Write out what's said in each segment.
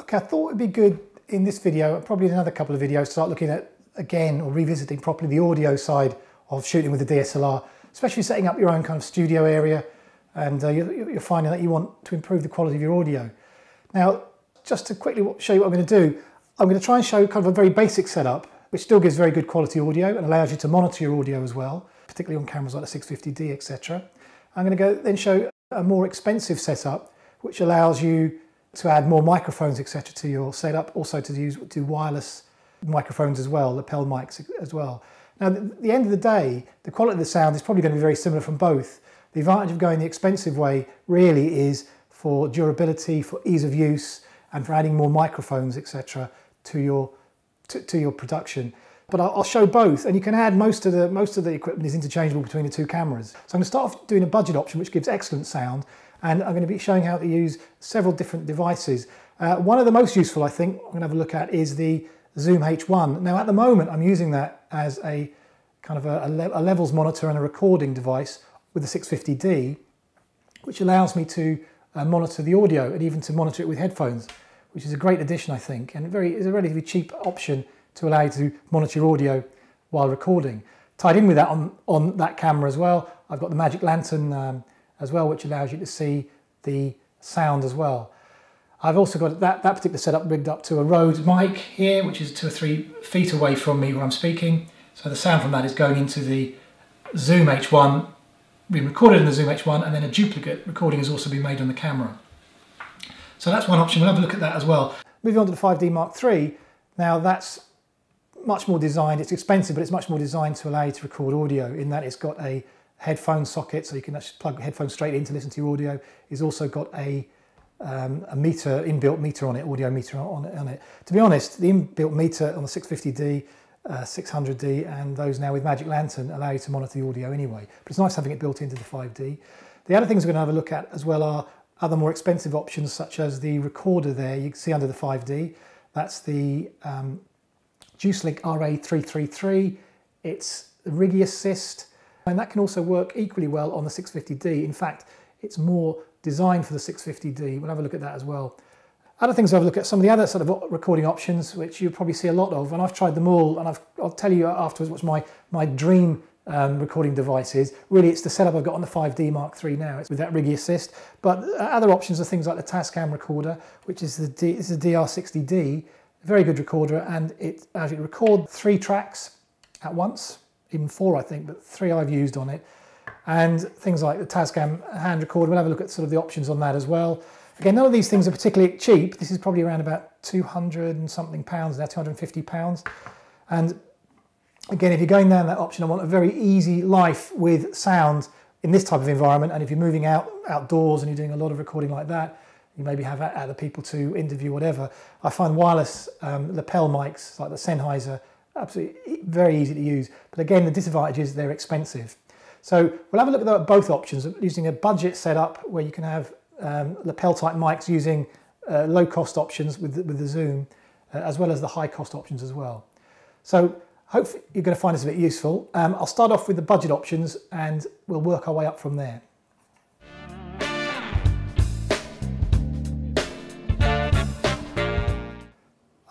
Okay, I thought it'd be good in this video, and probably in another couple of videos, to start looking at, again, or revisiting properly the audio side of shooting with the DSLR, especially setting up your own kind of studio area, and you're finding that you want to improve the quality of your audio. Now, just to quickly show you what I'm going to do, I'm going to try and show kind of a very basic setup, which still gives very good quality audio and allows you to monitor your audio as well, particularly on cameras like the 650D, etc. I'm going to then show a more expensive setup, which allows you to add more microphones, etc. to your setup, also to do wireless microphones as well, lapel mics as well. Now, at the end of the day, the quality of the sound is probably going to be very similar from both. The advantage of going the expensive way really is for durability, for ease of use, and for adding more microphones, etc. to your production. But I'll show both, and you can add most of the equipment is interchangeable between the two cameras. So I'm going to start off doing a budget option, which gives excellent sound, and I'm going to be showing how to use several different devices. One of the most useful, I think, I'm going to have a look at is the Zoom H1. Now, at the moment, I'm using that as a kind of a levels monitor and a recording device with the 650D, which allows me to monitor the audio and even to monitor it with headphones, which is a great addition, I think, and is a relatively cheap option to allow you to monitor your audio while recording. Tied in with that on that camera as well, I've got the Magic Lantern as well, which allows you to see the sound as well. I've also got that particular setup rigged up to a Rode mic here, which is 2 or 3 feet away from me where I'm speaking. So the sound from that is going into the Zoom H1, being recorded in the Zoom H1, and then a duplicate recording has also been made on the camera. So that's one option. We'll have a look at that as well. Moving on to the 5D Mark III. Now that's much more designed, it's expensive, but it's much more designed to allow you to record audio, in that it's got a headphone socket, so you can actually plug headphones straight in to listen to your audio. It's also got a meter, inbuilt meter on it, audio meter on it. To be honest, the inbuilt meter on the 650D, 600D, and those now with Magic Lantern allow you to monitor the audio anyway. But it's nice having it built into the 5D. The other things we're going to have a look at as well are other more expensive options, such as the recorder there you can see under the 5D. That's the Juicelink RA333. It's Riggy Assist, and that can also work equally well on the 650D. In fact, it's more designed for the 650D. We'll have a look at that as well. Other things I'll look at, some of the other sort of recording options, which you'll probably see a lot of, and I've tried them all, and I'll tell you afterwards what's my dream recording device is. Really, it's the setup I've got on the 5D Mark III now. It's with that Riggy Assist. But other options are things like the Tascam recorder, which is the DR60D, a very good recorder, and it allows you to record 3 tracks at once, even 4 I think, but 3 I've used on it. And things like the Tascam hand recorder, we'll have a look at sort of the options on that as well. Again, none of these things are particularly cheap. This is probably around about 200 and something pounds now, 250 pounds. And again, if you're going down that option, I want a very easy life with sound in this type of environment. And if you're moving outdoors and you're doing a lot of recording like that, you maybe have other people to interview, whatever. I find wireless lapel mics like the Sennheiser absolutely very easy to use. But again, the disadvantage is they're expensive. So we'll have a look at both options, using a budget setup where you can have lapel type mics using low cost options with the Zoom, as well as the high cost options as well. So hopefully you're going to find this a bit useful. I'll start off with the budget options and we'll work our way up from there.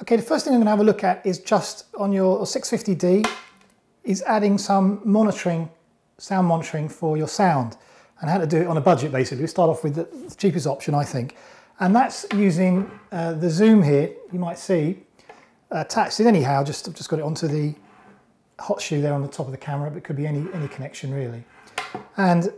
Okay, the first thing I'm going to have a look at is just on your 650D is adding some sound monitoring for your sound, and how to do it on a budget basically. We start off with the cheapest option, I think, and that's using the Zoom here. You might see attached it anyhow. I've just got it onto the hot shoe there on the top of the camera, but it could be any connection really. And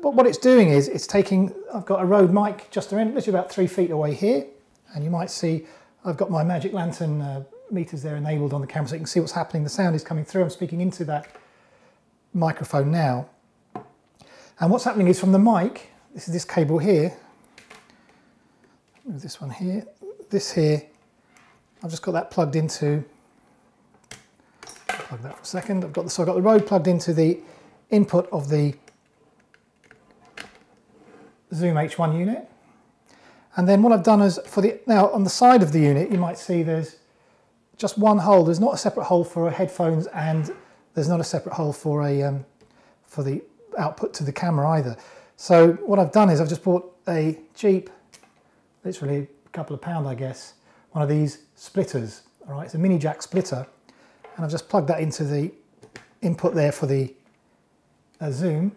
what it's doing is it's taking. I've got a Rode mic just around, literally about 3 feet away here, and you might see I've got my Magic Lantern meters there enabled on the camera, so you can see what's happening. The sound is coming through. I'm speaking into that microphone now, and what's happening is from the mic, this is this cable here, move this one here, this here, I've just got that plugged into, plug that for a second, I've got the Rode plugged into the input of the Zoom H1 unit, and then what I've done is now on the side of the unit you might see there's just one hole. There's not a separate hole for headphones, and there's not a separate hole for the output to the camera either. So what I've done is I've just bought a cheap, literally couple of pound, I guess, one of these splitters. All right, it's a mini jack splitter, and I've just plugged that into the input there for the zoom.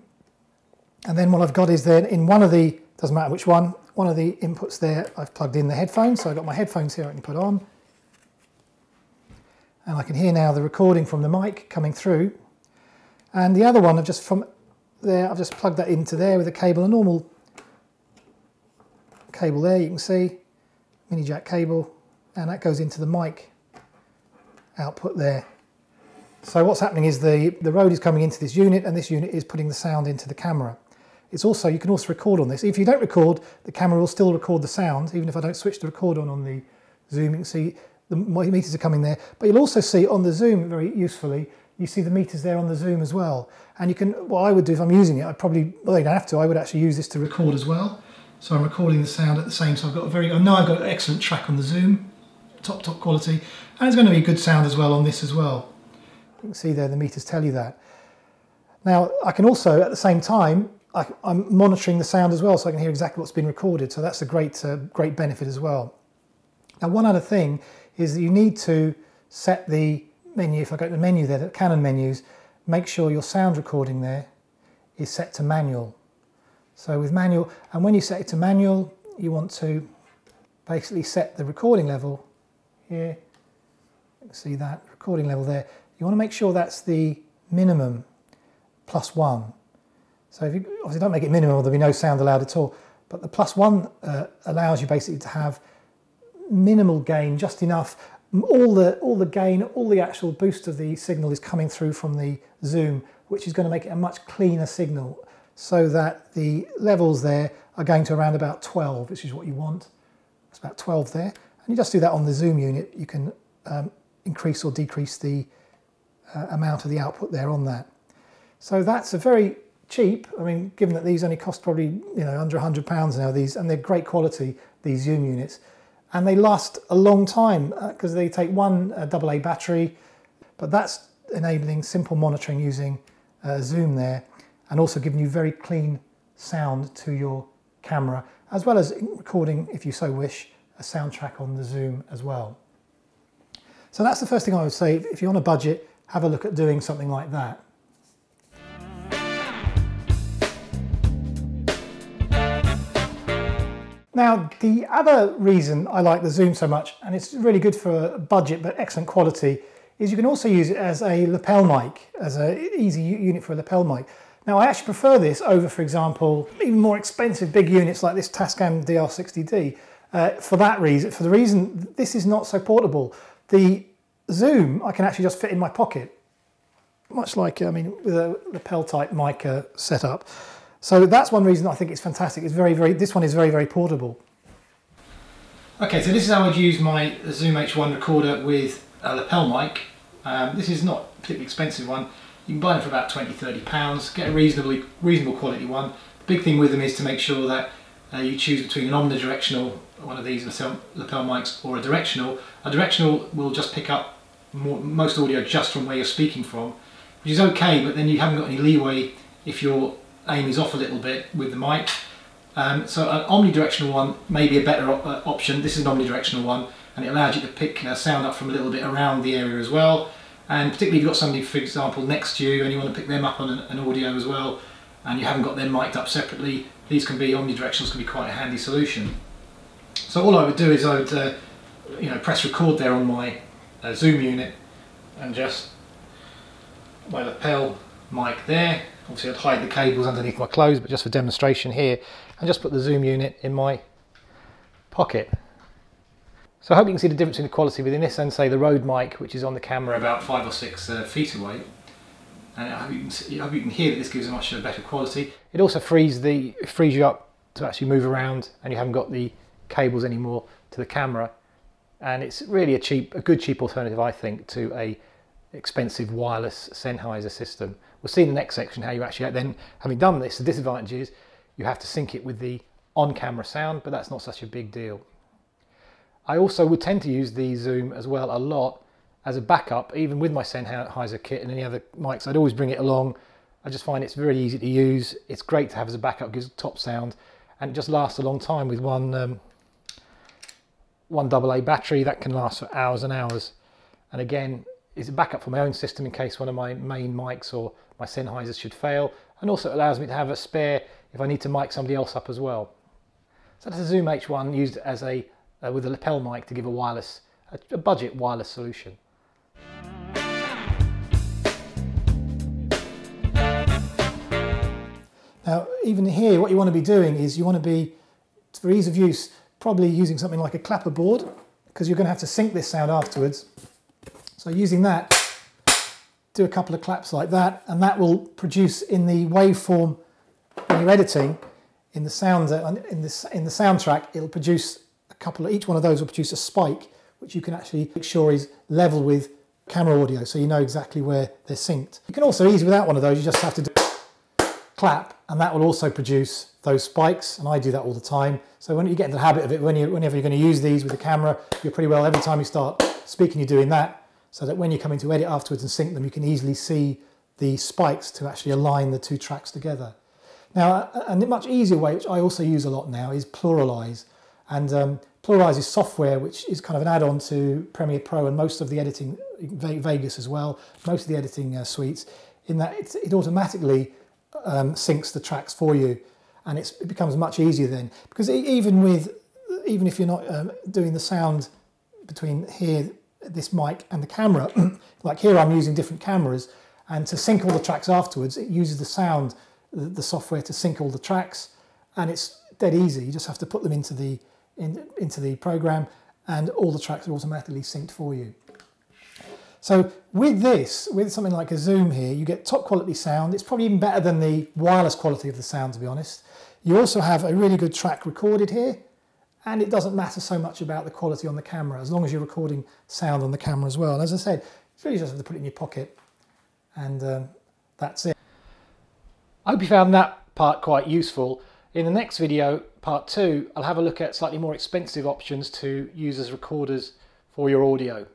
And then what I've got is then in one of the, doesn't matter which one of the inputs there, I've plugged in the headphones. So I've got my headphones here I can put on. And I can hear now the recording from the mic coming through. And the other one, I've just plugged that into there with a cable, a normal cable there, you can see, mini jack cable, and that goes into the mic output there. So what's happening is the Rode is coming into this unit, and this unit is putting the sound into the camera. It's also, you can also record on this. If you don't record, the camera will still record the sound, even if I don't switch the record on the zoom. You can see the meters are coming there, but you'll also see on the zoom, very usefully, you see the meters there on the zoom as well. And you can, what I would do if I'm using it, I'd probably, well, you don't have to, I would actually use this to record as well. So I'm recording the sound at the same, so I've got a very, I know I've got an excellent track on the zoom, top quality, and it's going to be good sound as well on this as well. You can see there the meters tell you that. Now I can also at the same time I'm monitoring the sound as well, so I can hear exactly what's been recorded, so that's a great benefit as well. Now one other thing is that you need to set the menu, if I go to the menu there, the Canon menus, make sure your sound recording there is set to manual. So with manual, and when you set it to manual, you want to basically set the recording level here. You can see that recording level there. You want to make sure that's the minimum +1. So if you obviously don't make it minimum, there'll be no sound allowed at all. But the +1 allows you basically to have minimal gain, just enough. All the gain, all the actual boost of the signal is coming through from the zoom, which is going to make it a much cleaner signal, so that the levels there are going to around about 12, which is what you want. It's about 12 there. And you just do that on the zoom unit. You can increase or decrease the amount of the output there on that. So that's a very cheap, I mean, given that these only cost probably, you know, under £100 now, these, and they're great quality, these zoom units. And they last a long time because they take one AA battery, but that's enabling simple monitoring using zoom there, and also giving you very clean sound to your camera, as well as recording, if you so wish, a soundtrack on the zoom as well. So that's the first thing I would say. If you're on a budget, have a look at doing something like that. Now, the other reason I like the zoom so much, and it's really good for a budget but excellent quality, is you can also use it as a lapel mic, as an easy unit for a lapel mic. Now, I actually prefer this over, for example, even more expensive big units like this Tascam DR60D. For the reason this is not so portable. The zoom I can actually just fit in my pocket, much like, I mean, with a lapel type mic setup. So that's one reason I think it's fantastic. It's this one is very, very portable. Okay, so this is how I'd use my Zoom H1 recorder with a lapel mic. This is not a particularly expensive one. You can buy them for about £20–30, get a reasonable quality one. The big thing with them is to make sure that you choose between an omnidirectional, one of these lapel mics, or a directional. A directional will just pick up most audio just from where you're speaking from, which is okay, but then you haven't got any leeway if your aim is off a little bit with the mic. So an omnidirectional one may be a better option. This is an omnidirectional one, and it allows you to pick sound up from a little bit around the area as well. And particularly if you've got somebody, for example, next to you and you want to pick them up on an audio as well, and you haven't got them mic'd up separately, these omnidirectionals can be quite a handy solution. So all I would do is I would press record there on my Zoom unit, and just my lapel mic there. Obviously I'd hide the cables underneath my clothes, but just for demonstration here, and just put the Zoom unit in my pocket. So I hope you can see the difference in the quality between this and, say, the Rode mic, which is on the camera about 5 or 6 feet away. And I hope you can hear that this gives a much better quality. It also frees you up to actually move around, and you haven't got the cables anymore to the camera. And it's really a good cheap alternative, I think, to a expensive wireless Sennheiser system. We'll see in the next section how you actually, then having done this, the disadvantage is you have to sync it with the on-camera sound, but that's not such a big deal. I also would tend to use the Zoom as well a lot as a backup, even with my Sennheiser kit and any other mics. I'd always bring it along. I just find it's very easy to use. It's great to have as a backup, gives top sound, and it just lasts a long time with one one AA battery that can last for hours and hours. And again, it's a backup for my own system in case one of my main mics or my Sennheisers should fail. And also it allows me to have a spare if I need to mic somebody else up as well. So that's a Zoom H1 used as with a lapel mic to give a budget wireless solution. Now, even here, what you want to be doing is you want to be, for ease of use, probably using something like a clapper board, because you're going to have to sync this sound afterwards. So using that, do a couple of claps like that, and that will produce in the waveform when you're editing in the sound in the soundtrack. It'll produce each one of those will produce a spike, which you can actually make sure is level with camera audio, so you know exactly where they're synced. You can also ease without one of those. You just have to do clap, and that will also produce those spikes, and I do that all the time. So when you get into the habit of it, whenever you're going to use these with the camera, you're pretty well, every time you start speaking, you're doing that, so that when you're coming to edit afterwards and sync them, you can easily see the spikes to actually align the two tracks together. Now, a much easier way, which I also use a lot now, is Pluralize. And Pluralize is software which is kind of an add-on to Premiere Pro and most of the editing, Vegas as well, most of the editing suites, in that it automatically syncs the tracks for you, and it becomes much easier then, because even if you're not doing the sound between here, this mic and the camera, like here I'm using different cameras, and to sync all the tracks afterwards, it uses the software to sync all the tracks, and it's dead easy. You just have to put them into the program, and all the tracks are automatically synced for you. So with something like a Zoom here, you get top quality sound. It's probably even better than the wireless quality of the sound, to be honest. You also have a really good track recorded here, and it doesn't matter so much about the quality on the camera, as long as you're recording sound on the camera as well. And as I said, it's really just have to put it in your pocket, and that's it. I hope you found that part quite useful. In the next video, part 2, I'll have a look at slightly more expensive options to use as recorders for your audio.